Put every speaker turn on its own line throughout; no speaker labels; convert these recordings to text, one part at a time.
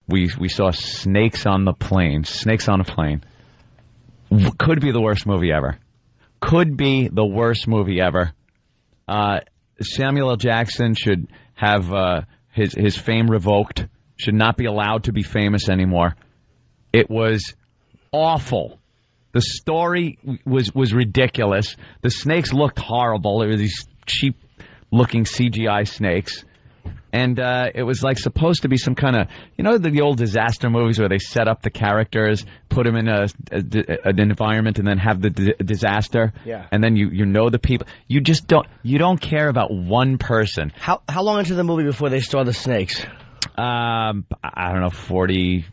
we saw Snakes on the Plane. Snakes on a Plane. Could be the worst movie ever. Could be the worst movie ever. Samuel L. Jackson should have his fame revoked. Should not be allowed to be famous anymore. It was awful. The story was ridiculous. The snakes looked horrible. They were these cheap-looking CGI snakes. And it was like supposed to be some kind of, the old disaster movies where they set up the characters, put them in an environment, and then have the disaster. Yeah. And then you know the people. You just don't care about one person.
How long into the movie before they saw the snakes?
I don't know, 40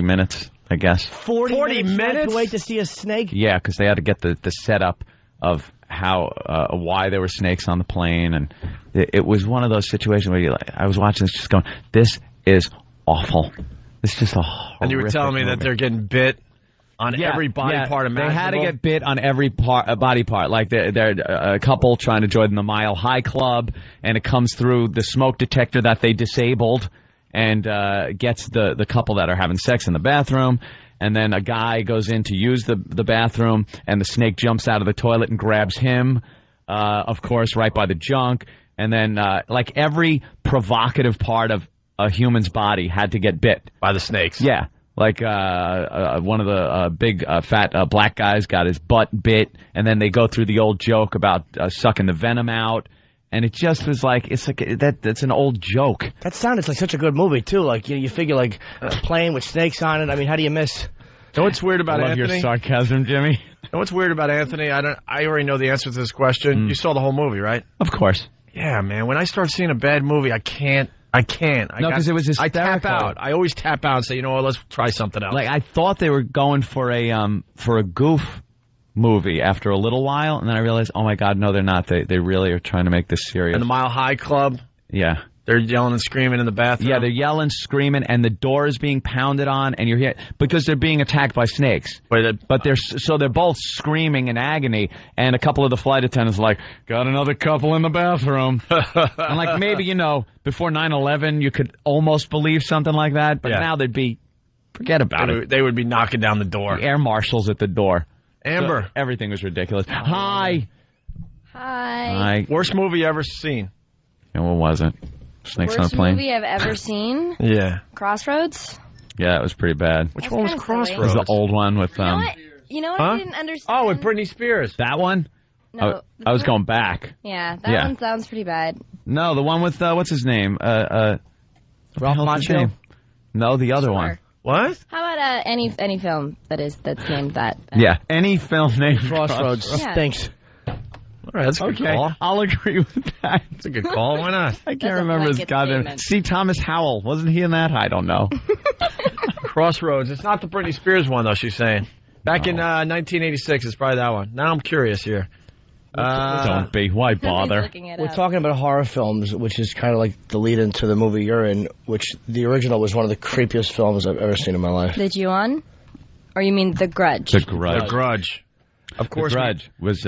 minutes, I guess.
40 minutes to wait to see a snake?
Yeah, because they had to get the setup of why there were snakes on the plane, and it was one of those situations where I was watching this just going, this is awful. It's just a horrific
And you were telling me
movie.
that they're getting bit on every body part imaginable?
They had to get bit on every body part. Like they're a couple trying to join the Mile High Club, and it comes through the smoke detector that they disabled, and gets the couple that are having sex in the bathroom. And then a guy goes in to use the bathroom, and the snake jumps out of the toilet and grabs him, of course, right by the junk. And then, like, every provocative part of a human's body had to get bit.
By the snakes.
Yeah. Like, one of the big, fat black guys got his butt bit, and then they go through the old joke about sucking the venom out. And it just was like, that's an old joke.
That sounded like such a good movie, too. Like, you figure, like, a plane with snakes on it. I mean, how do you miss?
You know what's weird about Anthony?
I love your sarcasm, Jimmy.
You know what's weird about Anthony? I already know the answer to this question. You saw the whole movie, right?
Of course.
Yeah, man. When I start seeing a bad movie, I can't.
No, because it was hysterical.
I tap out. I always tap out and say, you know what, let's try something else.
Like, I thought they were going for a goof movie after a little while, and then I realized, oh my God, no, they're not. They really are trying to make this serious.
And the Mile High Club.
Yeah.
They're yelling and screaming in the bathroom.
Yeah, they're yelling, screaming, and the door is being pounded on, and you're here because they're being attacked by snakes. But they're both screaming in agony, and a couple of the flight attendants are like, got another couple in the bathroom. And like, maybe, before 9/11 you could almost believe something like that, but now they'd be, forget about it.
They would be knocking down the door.
The air marshals at the door.
Amber.
So everything was ridiculous. Hi.
Worst movie ever seen?
And what was it? Snakes on a Plane?
Worst movie I've ever seen?
Yeah.
Crossroads?
Yeah, it was pretty bad.
Which one was Crossroads?
It was the old one with...
You know what I didn't understand?
Oh, with Britney Spears.
That one?
No.
I was going back.
Yeah, that one sounds pretty bad.
No, the one with, what's his name?
Ralph Macchio?
No, the other one.
What?
How about any film that's named that?
Yeah, any film named
Crossroads.
Yeah.
Thanks.
All right, that's a good call.
I'll agree with that.
That's a good call. Why not?
I can't remember his goddamn... C. Thomas Howell. Wasn't he in that? I don't know.
Crossroads. It's not the Britney Spears one, though, she's saying. Back in 1986, it's probably that one. Now I'm curious here.
Don't be. Why bother?
We're talking about horror films, which is kind of like the lead-in to the movie you're in, which the original was one of the creepiest films I've ever seen in my life.
The Ju-on? Or you mean The Grudge?
The Grudge.
The Grudge. Of course.
The Grudge was,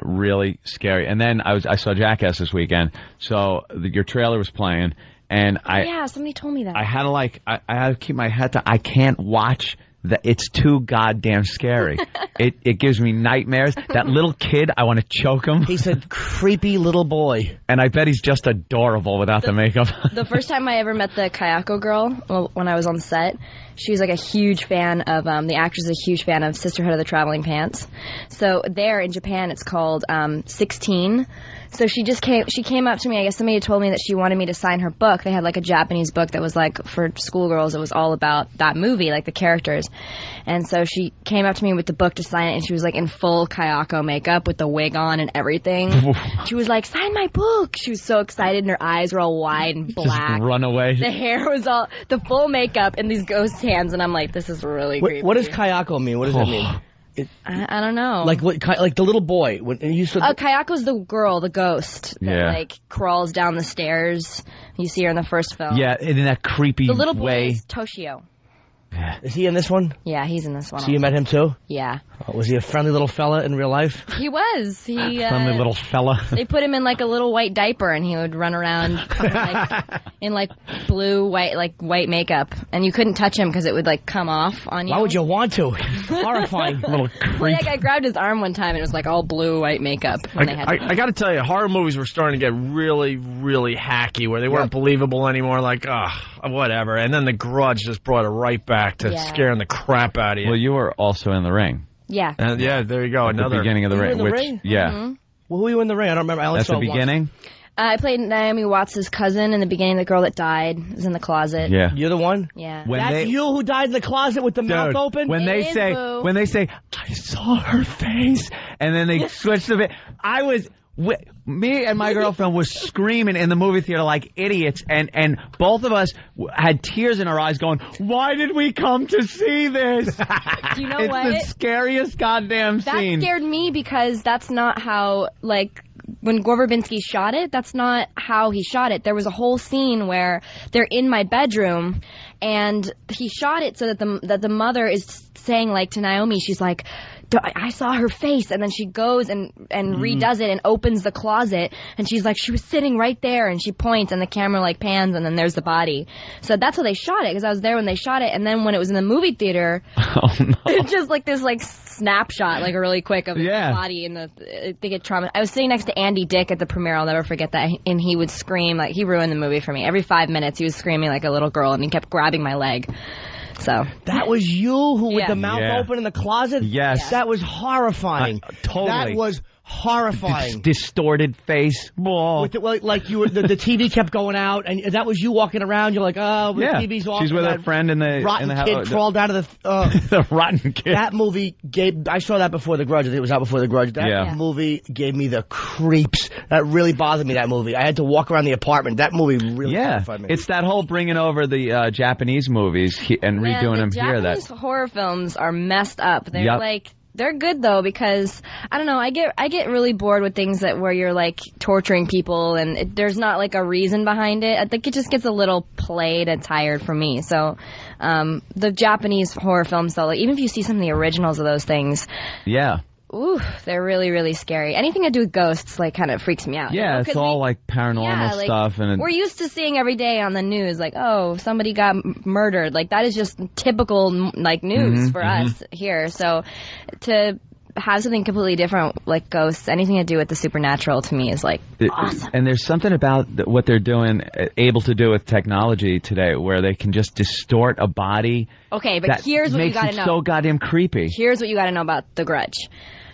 really scary. And then I saw Jackass this weekend, so your trailer was playing, and
yeah, somebody told me that.
I had to, I had to keep my head down. I can't watch... It's too goddamn scary. It gives me nightmares. That little kid, I want to choke him.
He's a creepy little boy.
And I bet he's just adorable without the makeup.
The first time I ever met the Kayako girl, when I was on set, she was like a huge fan of, the actress is a huge fan of Sisterhood of the Traveling Pants. So there in Japan, it's called 16. So she came up to me. I guess somebody had told me that she wanted me to sign her book. They had like a Japanese book that was like for schoolgirls. It was all about that movie, like the characters. And so she came up to me with the book to sign it, and she was like in full Kayako makeup with the wig on and everything. She was like, sign my book. She was so excited, and her eyes were all wide and black.
Just run away.
The hair was all, the full makeup and these ghost hands, and I'm like, this is really creepy.
What does Kayako mean? What does that mean?
I don't know.
Like the little boy.
Kayako's the girl, the ghost that like crawls down the stairs. You see her in the first film.
Yeah, in that creepy way.
The little boy is Toshio.
Is he in this one?
Yeah, he's in this one.
So you met him too?
Yeah.
Was he a friendly little fella in real life?
He was.
Friendly little fella.
They put him in like a little white diaper, and he would run around in blue, white makeup, and you couldn't touch him because it would like come off on you.
Why would you want to? Horrifying.
Little creep.
Well, I grabbed his arm one time, and it was like all blue, white makeup.
I got to tell you, horror movies were starting to get really, really hacky, where they weren't believable anymore. Like, whatever. And then The Grudge just brought it right back to scaring the crap out of you.
Well, you were also in The Ring.
Yeah.
And there you go.
At the beginning of The Ring.
in The Ring?
Yeah.
Mm-hmm.
Well, who were you in The Ring? I don't remember. I only
That's
saw
the beginning?
I played Naomi Watts' cousin in the beginning. The girl that died was in the closet.
Yeah.
You're the one?
Yeah.
That's you who died in the closet with the mouth open?
When they say, I saw her face, and then they switch the bit, me and my girlfriend was screaming in the movie theater like idiots, and both of us had tears in our eyes going, why did we come to see this?
Do you know
it's
what?
the scariest goddamn scene.
That scared me because that's not how, when Gore Verbinski shot it, that's not how he shot it. There was a whole scene where they're in my bedroom, and he shot it so that the mother is saying, like, to Naomi, she's like, I saw her face, and then she goes and redoes it and opens the closet, and she's like, she was sitting right there, and she points, and the camera like pans, and then there's the body. So that's how they shot it, because I was there when they shot it, and then when it was in the movie theater, it's just like this like snapshot, like really quick of the body, and they get trauma. I was sitting next to Andy Dick at the premiere, I'll never forget that, and he would scream, like, he ruined the movie for me. Every 5 minutes he was screaming like a little girl, and he kept grabbing my leg. So
that was you who with the mouth open in the closet?
Yes.
That was horrifying.
Totally.
That was horrifying.
Distorted face.
With like you were, the TV kept going out, and that was you walking around. You're like, the TV's off.
She's with her friend in the
rotten
in the
kid crawled out of the
the rotten kid.
That movie I saw that before The Grudge. I think it was out before The Grudge. That movie gave me the creeps. That really bothered me. That movie. I had to walk around the apartment. That movie really terrified me.
It's that whole bringing over the Japanese movies and redoing them here.
Japanese horror films are messed up. They're they're good though, because I don't know. I get really bored with things where you're like torturing people and there's not like a reason behind it. I think it just gets a little played and tired for me. So the Japanese horror films though, like, even if you see some of the originals of those things, ooh, they're really, really scary. Anything to do with ghosts, like, kind of freaks me out.
Yeah, it's all like paranormal stuff. And
we're used to seeing every day on the news, like, oh, somebody got murdered. Like, that is just typical, like, news for us here. So to have something completely different, like ghosts, anything to do with the supernatural, to me is, like, awesome.
And there's something about what they're able to do with technology today, where they can just distort a body.
Okay, but here's what you gotta know.
Makes it so goddamn creepy.
Here's what you gotta know about The Grudge.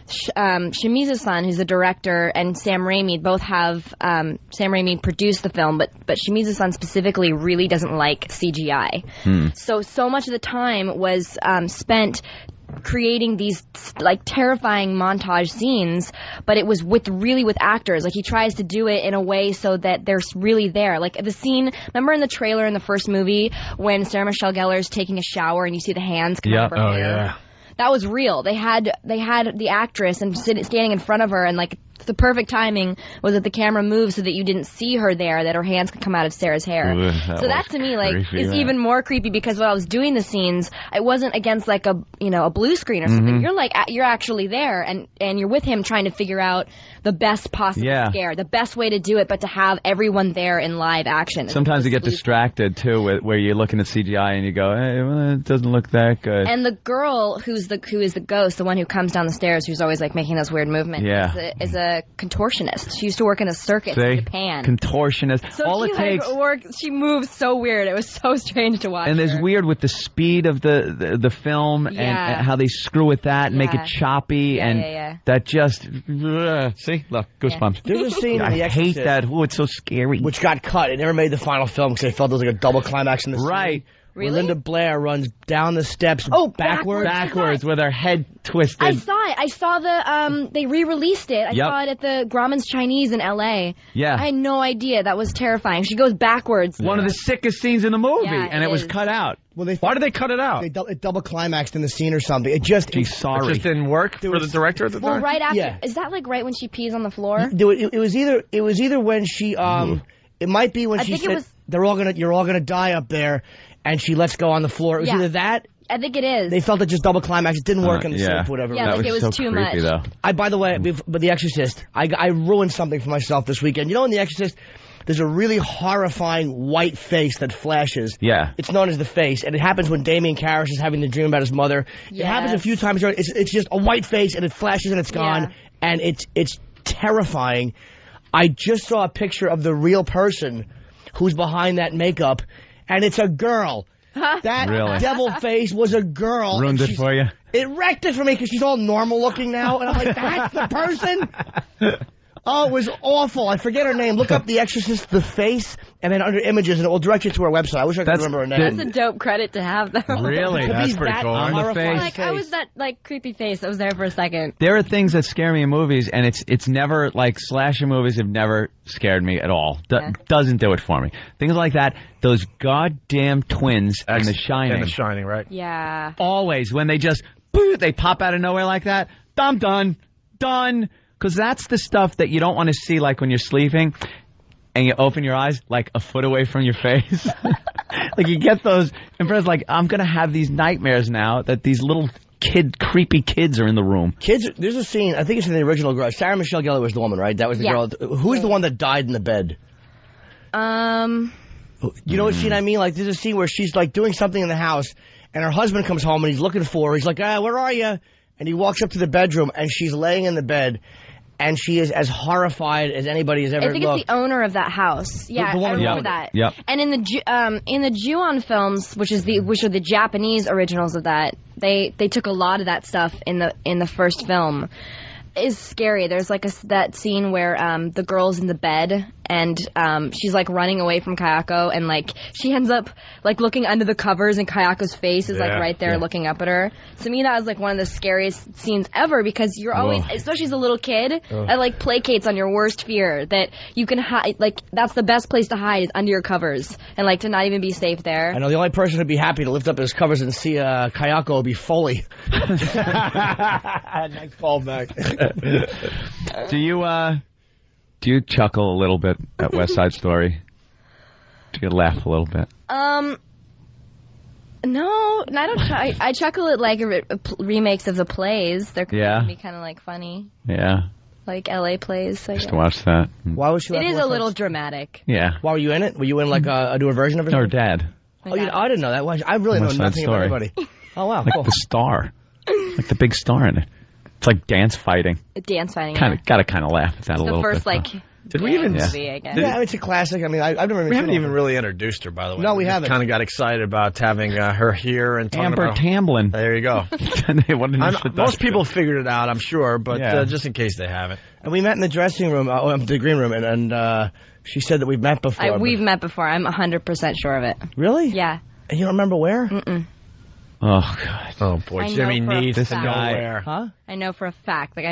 Shimizu-san, who's the director, and Sam Raimi both have Sam Raimi produced the film, but Shimizu-san specifically really doesn't like CGI. So much of the time was spent creating these like terrifying montage scenes, but it was with actors. Like, he tries to do it in a way so that they're really there. Like the scene, remember in the trailer in the first movie when Sarah Michelle Gellar's taking a shower and you see the hands come out of her hair? Yeah. That was real. They had the actress and standing in front of her, and like the perfect timing was that the camera moved so that you didn't see her there, that her hands could come out of Sarah's hair. So that to me, like, is even more creepy, because when I was doing the scenes, it wasn't against like a blue screen or something. You're actually there, and you're with him trying to figure out the best possible scare, the best way to do it, but to have everyone there in live action.
Sometimes you get distracted too, where you're looking at CGI and you go, hey, well, it doesn't look that good.
And the girl who is the ghost, the one who comes down the stairs, who's always like making those weird movements, is a contortionist. She used to work in a circus in Japan.
Contortionist.
So
all it takes.
She moves so weird. It was so strange to watch.
And there's weird with the speed of the film and how they screw with that and make it choppy that just see, look, goosebumps.
There's a scene in The Exorcist.
I hate that. Oh, it's so scary.
Which got cut. It never made the final film because they felt there was like a double climax in the scene.
Really?
Where Linda Blair runs down the steps
backwards with her head twisted.
I saw it. I saw they re-released it. I saw it at the Grauman's Chinese in L.A.
Yeah.
I had no idea. That was terrifying. She goes backwards.
One of the sickest scenes in the movie, and it was cut out.
Well,
why did they cut it out?
It double climaxed in the scene or something. It just...
She's sorry.
It just didn't work for the director at the time?
Well, right after... Is that like right when she pees on the floor?
It was either when she... It might be when she said, you're all gonna die up there. and she lets go on the floor. It was either that.
I think it is.
They felt it just double climax. It didn't work in the sleep, whatever.
Yeah, like it was
so
too
creepy,
much.
Though.
By the way, but The Exorcist, I ruined something for myself this weekend. You know, in The Exorcist, there's a really horrifying white face that flashes.
Yeah.
It's known as the face, and it happens when Damien Karras is having the dream about his mother. Yes. It happens a few times. It's just a white face, and it flashes, and it's gone, and it's terrifying. I just saw a picture of the real person who's behind that makeup, and it's a girl. That devil face was a girl.
Ruined it for you?
It wrecked it for me because she's all normal looking now. And I'm like, that's the person? Oh, it was awful. I forget her name. Look up The Exorcist, the face, and then under images, and it will direct you to her website. I wish I could remember her name.
That's a dope credit to have, though.
Really? That's pretty cool.
On the face.
I was that creepy face that was there for a second.
There are things that scare me in movies, and it's never, like, slasher movies have never scared me at all. Doesn't do it for me. Things like that, those goddamn twins in The Shining.
In The Shining, right?
Yeah.
Always, when they just, they pop out of nowhere like that, I'm done. Done. Because that's the stuff that you don't want to see, like when you're sleeping and you open your eyes like a foot away from your face. Like you get those impressions, like I'm going to have these nightmares now that these little creepy kids are in the room.
Kids, there's a scene, I think it's in the original Grudge. Sarah Michelle Gellar was the woman, right? That was the girl. Who's the one that died in the bed? You know what scene I mean? Like there's a scene where she's like doing something in the house and her husband comes home and he's looking for her. He's like, where are you? And he walks up to the bedroom and she's laying in the bed. And she is as horrified as anybody has ever looked.
I think it's the owner of that house. Yeah, I remember that.
Yep.
And in the Ju-on films, which are the Japanese originals of that, they took a lot of that stuff in the first film. It's scary. There's like that scene where the girl's in the bed and she's like running away from Kayako and like she ends up like looking under the covers and Kayako's face is like right there looking up at her. To me that was like one of the scariest scenes ever because you're always, especially as a little kid, that like placates on your worst fear that you can hide. Like that's the best place to hide is under your covers and like to not even be safe there.
I know the only person who'd be happy to lift up his covers and see Kayako would be Foley. Nice callback.
Do you chuckle a little bit at West Side Story? Do you laugh a little bit?
No, I don't. I chuckle at like remakes of the plays. They're can be kind of like funny.
Yeah.
Like LA plays.
Just to watch that.
Why was she?
It is a little dramatic.
Yeah.
Why were you in it? Were you in like a newer version of it?
Or Dad.
Oh, I didn't know that. I really know nothing about anybody. Oh wow,
like the star, like the big star in it. It's like dance fighting.
Dance fighting.
Gotta kind of laugh at that a little bit.
The first
did we even?
Movie, I guess.
Yeah, it's a classic. I mean, I've never.
We haven't even really introduced her, by the way.
No, we haven't.
Kind of got excited about having her here and talking
Amber
about
Tamblyn.
There you go. Most people figured it out, I'm sure, but just in case they haven't.
And we met in the dressing room, the green room, and she said that we've met before.
We've met before. I'm 100% sure of it.
Really?
Yeah.
And you don't remember where?
Mm-mm.
Oh God!
Oh boy! Jimmy needs to know where.
Huh?
I know for a fact. Like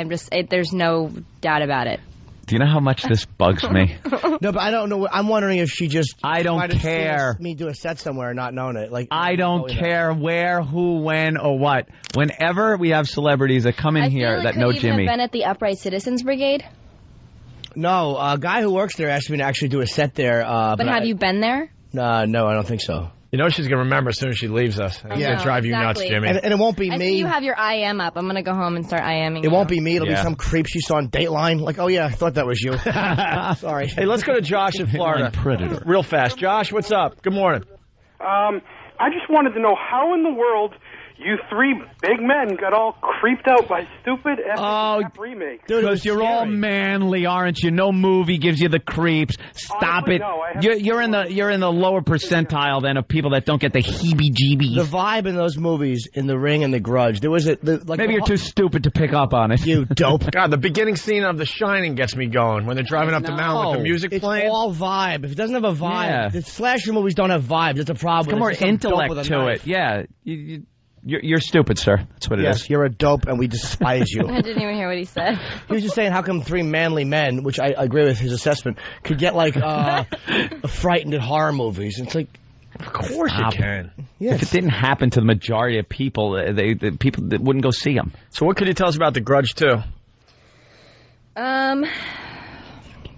there's no doubt about it.
Do you know how much this bugs me?
No, but I don't know. I'm wondering if she just.
I don't care.
Me do a set somewhere and not knowing it. Like
I don't care where, who, when, or what. Whenever we have celebrities that come in here that know Jimmy.
Could you have been at the Upright Citizens Brigade?
No, a guy who works there asked me to actually do a set there.
But have you been there?
No, I don't think so.
You know she's going to remember as soon as she leaves us. It's going to drive you nuts, Jimmy.
And it won't be me.
I see you have your IM up. I'm going to go home and start IMing.
It won't be me. It'll be some creep she saw on Dateline. Like, oh, yeah, I thought that was you. Sorry.
Hey, let's go to Josh in Florida.
Predator.
Real fast. Josh, what's up? Good morning.
I just wanted to know how in the world you three big men got all creeped out by stupid remake.
Because you're all manly, aren't you? No movie gives you the creeps. Stop it. No, you're in the lower percentile then of people that don't get the heebie-jeebies.
The vibe in those movies, in The Ring and The Grudge, there was
maybe you're too stupid to pick up on it.
You dope.
God, the beginning scene of The Shining gets me going when they're driving up the mountain with the music playing.
It's all vibe. If it doesn't have a vibe, the slasher movies don't have vibes. It's a problem.
It's more intellect to it. Yeah. You're stupid, sir. That's what it is.
Yes, you're a dope, and we despise you.
I didn't even hear what he said.
He was just saying how come three manly men, which I agree with his assessment, could get, like, frightened at horror movies. It's like,
of course you can.
Yes.
If it didn't happen to the majority of people, the people wouldn't go see them.
So what could you tell us about The Grudge 2?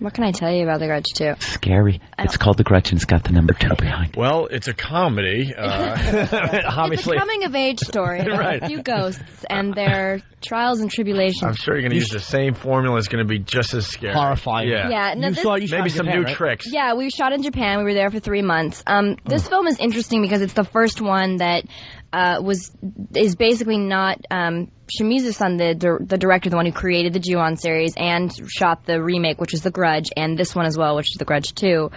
What can I tell you about The Grudge 2?
Scary. It's called The Grudge and it's got the number 2 behind it.
Well, it's a comedy. Obviously.
It's a coming-of-age story about
Right.
a few ghosts and their trials and tribulations.
I'm sure you're going to use the same formula. It's going to be just as scary.
Horrifying.
Yeah.
Yeah, no,
You shot
Maybe
in
some
Japan,
new
right?
tricks.
Yeah, we shot in Japan. We were there for 3 months. This film is interesting because it's the first one that is basically not Shimizu-san, the director, the one who created the Ju-on series and shot the remake, which is The Grudge, and this one as well, which is The Grudge 2.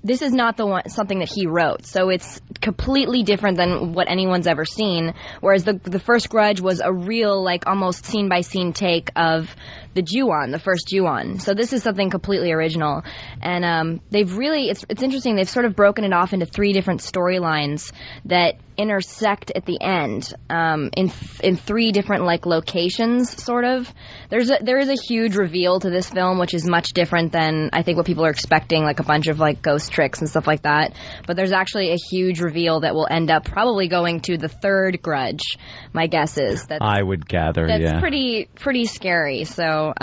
This is not something that he wrote, so it's completely different than what anyone's ever seen. Whereas the first Grudge was a real, like, almost scene by scene take of the Ju-on, the first Ju-on. So this is something completely original, and they've really it's interesting. They've sort of broken it off into 3 different storylines that intersect at the end in 3 different like locations. Sort of. There is a huge reveal to this film, which is much different than I think what people are expecting, like a bunch of like ghost tricks and stuff like that. But there's actually a huge reveal that will end up probably going to the 3rd Grudge. My guess is that
I would gather.
that's pretty scary. So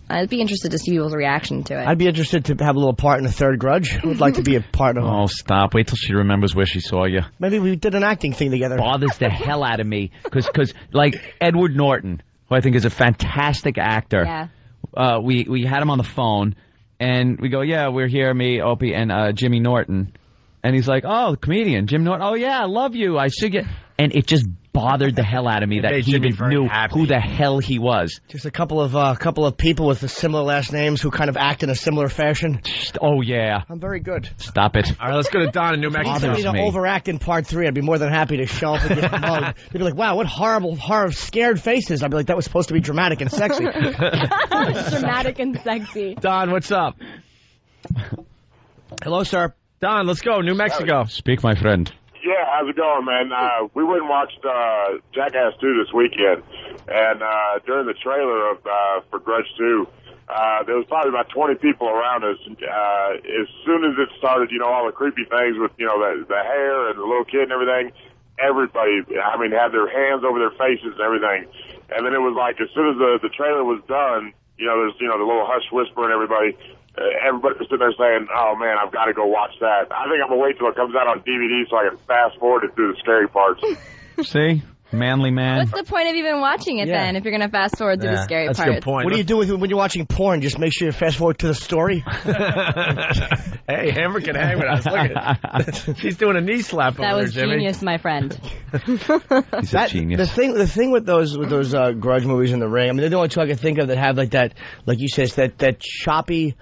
I'd be interested to see people's reaction to it.
I'd be interested to have a little part in the 3rd Grudge. I would like to be a part of.
Oh, stop! Wait till she remembers where she saw you.
Maybe we did an acting thing together.
Bothers the hell out of me because like Edward Norton, who I think is a fantastic actor.
Yeah.
We had him on the phone, and we go, yeah, we're here, me, Opie, and Jimmy Norton, and he's like, oh, the comedian, Jim Norton. Oh yeah, I love you. I see you. And it just bothered the hell out of me that
made
he
Jimmy
even
very
knew
happy.
who the hell he was.
Just a couple of people with similar last names who kind of act in a similar fashion.
Oh yeah.
I'm very good.
Stop it.
All right, let's go to Don in New
If you
Mexico.
need to
me.
overact in part 3, I'd be more than happy to show up and get the mug. They'd be like, wow, what horrible, scared faces. I'd be like, that was supposed to be dramatic and sexy.
Dramatic and sexy.
Don, what's up?
Hello, sir.
Don, let's go. New Mexico.
Speak, my friend.
Yeah, how's it going, man? We went and watched Jackass 2 this weekend, and during the trailer of for Grudge 2, there was probably about 20 people around us. As soon as it started, all the creepy things with, the hair and the little kid and everything, everybody, had their hands over their faces and everything. And then it was like, as soon as the trailer was done, there's, the little hush whisper and everybody was sitting there saying, oh, man, I've got to go watch that. I think I'm going to wait till it comes out on DVD so I can fast forward it through the scary parts.
See? Manly man.
What's the point of even watching it then if you're going to fast forward through the scary
that's
parts?
a good point.
What do you do when you're watching porn? Just make sure you fast forward to the story.
Hey, Hammer can hang with us. Look at She's doing a knee slap
That
over
was
there, Jimmy.
genius, my friend.
He's a genius.
The thing with those Grudge movies in The Ring, I mean, they're the only 2 I can think of that have like that, like you said, that choppy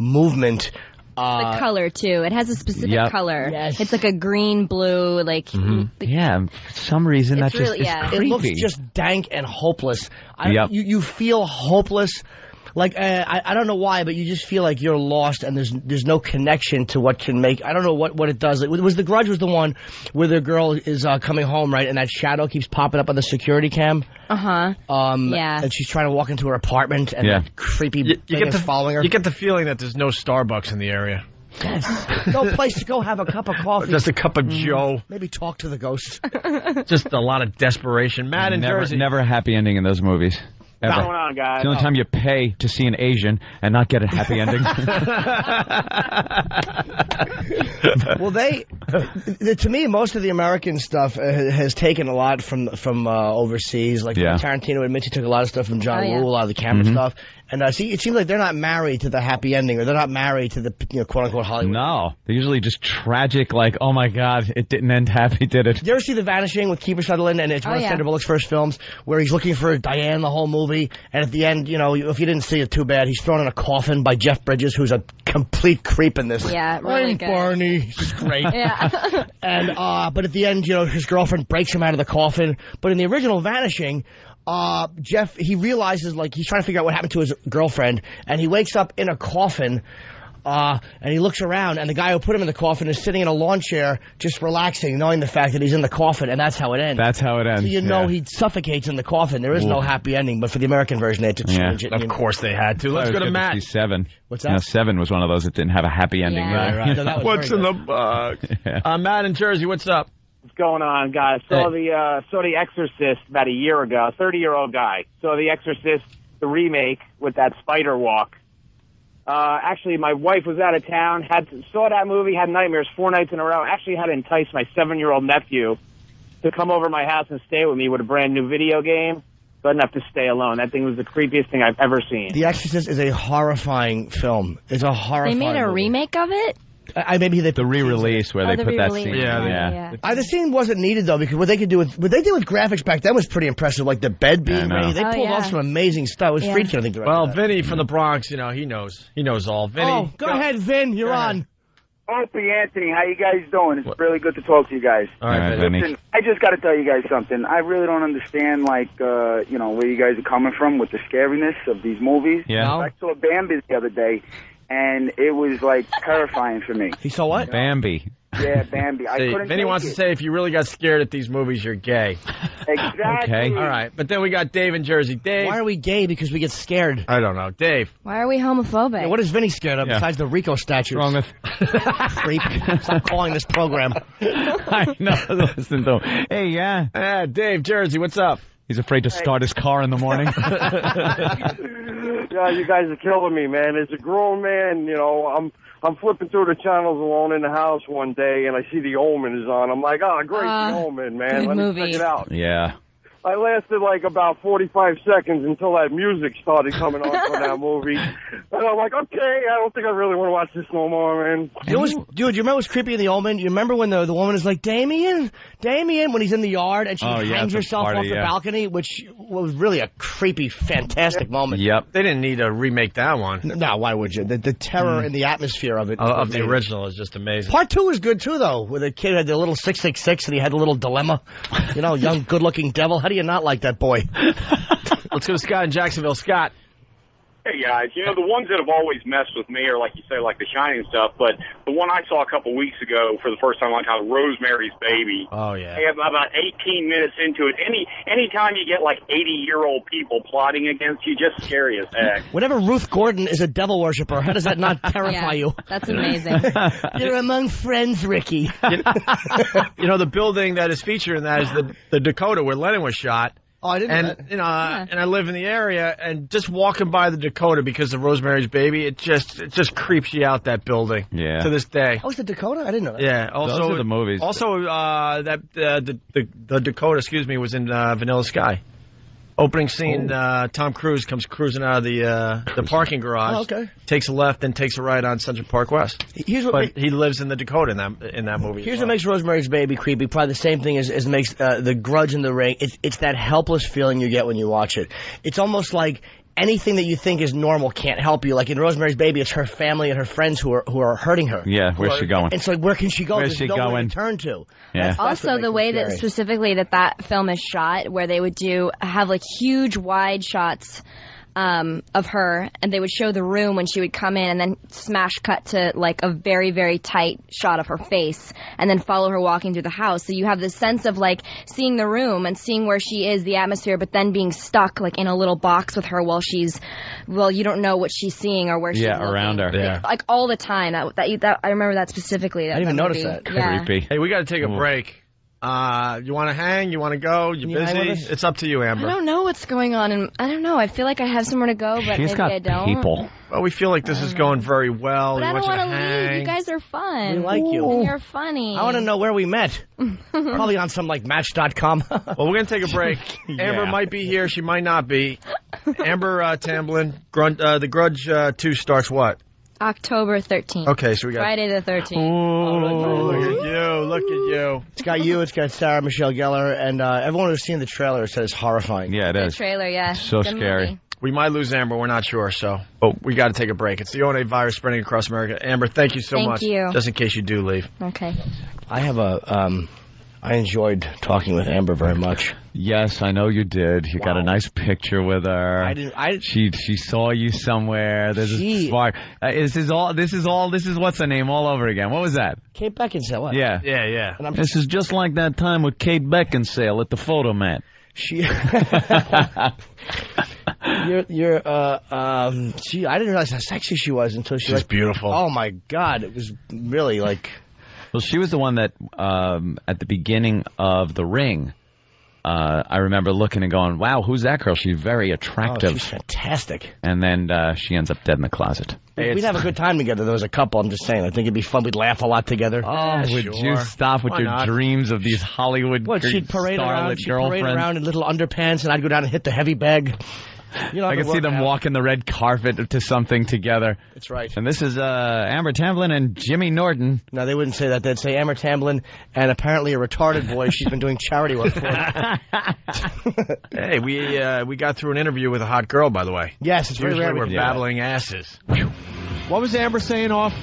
movement.
The color, too. It has a specific color.
Yes.
It's like a green, blue, like...
Yeah, for some reason
It's
that just
really-
is
yeah.
creepy.
It looks just dank and hopeless.
Yep.
You feel hopeless. Like, I don't know why, but you just feel like you're lost and there's no connection to what can make... I don't know what it does. The Grudge was the one where the girl is coming home, right, and that shadow keeps popping up on the security cam.
Uh-huh. Yeah.
And she's trying to walk into her apartment and that creepy
You
thing
get
is following her.
You get the feeling that there's no Starbucks in the area.
No place to go have a cup of coffee.
Just a cup of Joe.
Maybe talk to the ghost.
Just a lot of desperation. Matt in Jersey.
Never a happy ending in those movies. Ever.
What's going on, guys?
It's the only time you pay to see an Asian and not get a happy ending.
Well, to me, most of the American stuff has taken a lot from overseas. Like Tarantino admits he took a lot of stuff from John Woo, a lot of the camera stuff. And see, it seems like they're not married to the happy ending, or they're not married to the quote unquote Hollywood.
No, they're usually just tragic. Like, oh my God, it didn't end happy, did it?
Did you ever see The Vanishing with Kiefer Sutherland? And it's one of Sandra Bullock's first films, where he's looking for Diane the whole movie, and at the end, if you didn't see it, too bad. He's thrown in a coffin by Jeff Bridges, who's a complete creep in this.
Yeah, really good.
Barney, he's great.
Yeah.
And but at the end, his girlfriend breaks him out of the coffin. But in the original Vanishing, Jeff, he realizes, like, he's trying to figure out what happened to his girlfriend, and he wakes up in a coffin, and he looks around, and the guy who put him in the coffin is sitting in a lawn chair, just relaxing, knowing the fact that he's in the coffin, and that's how it ends.
That's how it ends.
So know he suffocates in the coffin. There is no happy ending, but for the American version, they had to change it.
Of course they had to. Let's go to Matt.
7.
What's that?
7 was one of those that didn't have a happy ending.
Yeah.
Right. No, that was
What's
very
in
good.
the box? Matt in Jersey, what's up?
What's going on, guys? Saw the Exorcist about a year ago. 30-year-old guy. Saw the Exorcist, the remake with that spider walk.
Actually, my wife was out of town, saw that movie, had nightmares 4 nights in a row. Actually had to entice my 7-year-old nephew to come over to my house and stay with me with a brand new video game. So I didn't have to stay alone. That thing was the creepiest thing I've ever seen.
The Exorcist is a horrifying film. It's a horrifying
They made a
movie.
remake of it?
Maybe
the re-release where they put that scene.
Yeah.
The scene wasn't needed though, because what they did with graphics back then was pretty impressive. Like the bed being ready, they pulled off some amazing stuff. It was Friedkin, I think.
Well, Vinny from the Bronx, you know, he knows all. Vinny,
oh, go ahead, Vin. You're on.
Opie, Anthony, how you guys doing? It's really good to talk to you guys.
All right, Vinny.
Listen, I just got to tell you guys something. I really don't understand, like, where you guys are coming from with the scariness of these movies.
Yeah.
No.
I saw Bambi the other day, and it was, like, terrifying for me.
He saw what?
Bambi.
Yeah, Bambi. I couldn't
Vinny wants to say if you really got scared at these movies, you're gay.
Exactly.
Okay.
All right, but then we got Dave in Jersey. Dave.
Why are we gay? Because we get scared.
I don't know. Dave.
Why are we homophobic?
Yeah, what is Vinny scared of besides the Rico statues?
What's wrong with...
Creep. Stop calling this program.
I know. Listen to him. Hey,
Dave, Jersey, what's up?
He's afraid to start his car in the morning.
Yeah, you guys are killing me, man. As a grown man, you know, I'm flipping through the channels alone in the house one day, and I see The Omen is on. I'm like, great, The Omen, man. Let me check it out.
Yeah.
I lasted like about 45 seconds until that music started coming on for that movie. And I'm like, okay, I don't think I really want to watch this no more, man.
Dude, you remember what's creepy in The Omen? You remember when the woman is like, Damien, when he's in the yard and she hangs herself off the balcony, which was really a creepy, fantastic moment.
Yep.
They didn't need to remake that one.
No, why would you? The terror and the atmosphere of it.
Of the original is just amazing.
Part 2 is good, too, though, where the kid had the little 666 and he had a little dilemma. You know, young, good-looking devil. How do you not like that boy?
Let's go to Scott in Jacksonville. Scott.
Hey, guys. You know, the ones that have always messed with me are, like you say, like The Shining stuff, but the one I saw a couple weeks ago for the first time, like Rosemary's Baby.
Oh, yeah.
Hey, about 18 minutes into it, anytime you get, like, 80-year-old people plotting against you, just scary as heck.
Whenever Ruth Gordon is a devil worshiper, how does that not terrify you?
That's amazing.
You're among friends, Ricky.
You know, the building that is featured in that is the Dakota where Lennon was shot.
Oh, I didn't know that.
You know, and I live in the area, and just walking by the Dakota because of Rosemary's Baby, it just creeps you out, that building.
Yeah.
To this day.
Oh, it's the Dakota? I didn't know that.
Yeah. Also,
those are the movies.
Also, the Dakota, was in Vanilla Sky. Opening scene, Tom Cruise comes cruising out of the parking garage.
Oh, okay.
Takes a left, then takes a right on Central Park West. He lives in the Dakota in that movie.
Here's what makes Rosemary's Baby creepy. Probably the same thing as makes The Grudge and The Ring. It's that helpless feeling you get when you watch it. It's almost like anything that you think is normal can't help you. Like in Rosemary's Baby, it's her family and her friends who are hurting her.
Yeah, where's she going?
It's like, where can she go?
Where's she going?
To turn to.
Yeah.
Also, the way that specifically that film is shot, where they would have like huge wide shots of her, and they would show the room when she would come in, and then smash cut to like a very, very tight shot of her face, and then follow her walking through the house. So you have this sense of like seeing the room and seeing where she is, the atmosphere, but then being stuck like in a little box with her while you don't know what she's seeing or where she's looking.
Around her.
Yeah. Like all the time. That I remember that specifically.
I didn't even notice that.
Yeah.
Creepy.
Hey, we got to take a break. You want to hang? You want to go? You busy? It's up to you, Amber.
I don't know what's going on, and I don't know. I feel like I have somewhere to go, but
She's
maybe
got
I don't.
people.
Well, we feel like this is going very well.
But I don't
want
want to leave.
hang.
You guys are fun.
We like you.
And you're funny.
I want to know where we met. Probably on some like Match.com.
Well, we're going to take a break. Amber might be here. She might not be. Amber Tamblyn, The Grudge 2 starts what?
October 13th.
Okay, so we got
Friday the 13th.
Look at you. Look at you.
It's got you. It's got Sarah Michelle Gellar, and everyone who's seen the trailer said it's horrifying.
Yeah, it
The
is.
trailer, yeah.
So
Good
scary.
movie.
We might lose Amber. We're not sure, but we got to take a break. It's the ONA virus spreading across America. Amber, thank you so much.
Thank you.
Just in case you do leave.
Okay.
I have I enjoyed talking with Amber very much.
Yes, I know you did. You got a nice picture with her.
I didn't.
She saw you somewhere. There's a spark. This is what's her name all over again. What was that?
Kate Beckinsale. What?
Yeah.
Yeah.
And
This is just like that time with Kate Beckinsale at the photo mat.
I didn't realize how sexy she was until
She's beautiful.
Oh my God, it was really like.
Well, she was the one that at the beginning of The Ring, I remember looking and going, wow, who's that girl? She's very attractive.
Oh, she's fantastic.
And then she ends up dead in the closet.
We'd have a good time together. There was a couple. I'm just saying. I think it'd be fun. We'd laugh a lot together.
Oh, would you stop with your dreams of these Hollywood
she'd parade around. She'd
girlfriends?
Parade around in little underpants, and I'd go down and hit the heavy bag. You know,
I can see them walking the red carpet to something together.
That's right.
And this is Amber Tamblyn and Jimmy Norton.
No, they wouldn't say that. They'd say Amber Tamblyn and apparently a retarded boy she's been doing charity work for.
Hey, we got through an interview with a hot girl, by the way.
Yes, it's
usually
very rare.
we're babbling asses.
What was Amber saying off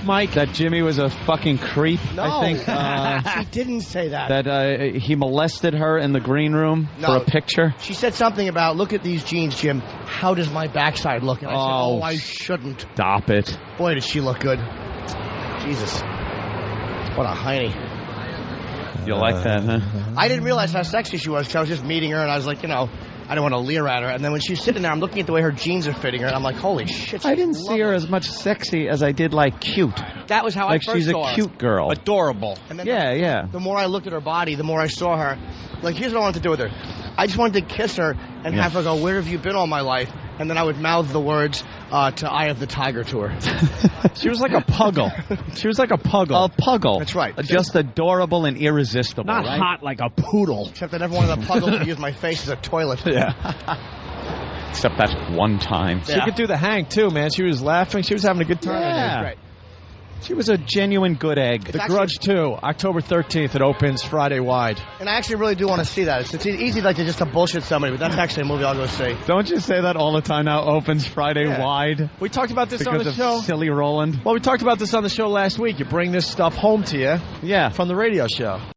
mic?
That Jimmy was a fucking creep,
No,
I think.
she didn't say that.
That he molested her in the green room for a picture.
She said something about, look at these jeans, Jim. How does my backside look? And I said, I shouldn't.
Stop it.
Boy, did she look good. Jesus. What a hiney.
You like that, huh?
I didn't realize how sexy she was. I was just meeting her, and I was like, I don't want to leer at her. And then when she's sitting there, I'm looking at the way her jeans are fitting her, and I'm like, holy shit.
I didn't see her as much sexy as I did, like, cute.
That was how
I
first
she's
saw
a
her.
cute girl.
Adorable.
And then
Yeah.
The more I looked at her body, the more I saw her. Like, here's what I wanted to do with her. I just wanted to kiss her and have her go, where have you been all my life? And then I would mouth the words to Eye of the Tiger to her.
She was like a puggle. She was like a puggle.
A puggle.
That's right.
Just adorable and irresistible,
Not
right?
hot like a poodle.
Except I never wanted a puggle to use my face as a toilet.
Yeah.
Except that one time.
She could do the hang, too, man. She was laughing. She was having a good time.
Yeah.
Right.
She was a genuine good egg.
The Grudge 2, October 13th. It opens Friday wide.
And I actually really do want to see that. It's easy like to just to bullshit somebody, but that's actually a movie I'll go see.
Don't you say that all the time now? Opens Friday wide.
We talked about this
because
on the
of
show.
Silly Roland.
Well, we talked about this on the show last week. You bring this stuff home to you
Yeah.
from the radio show.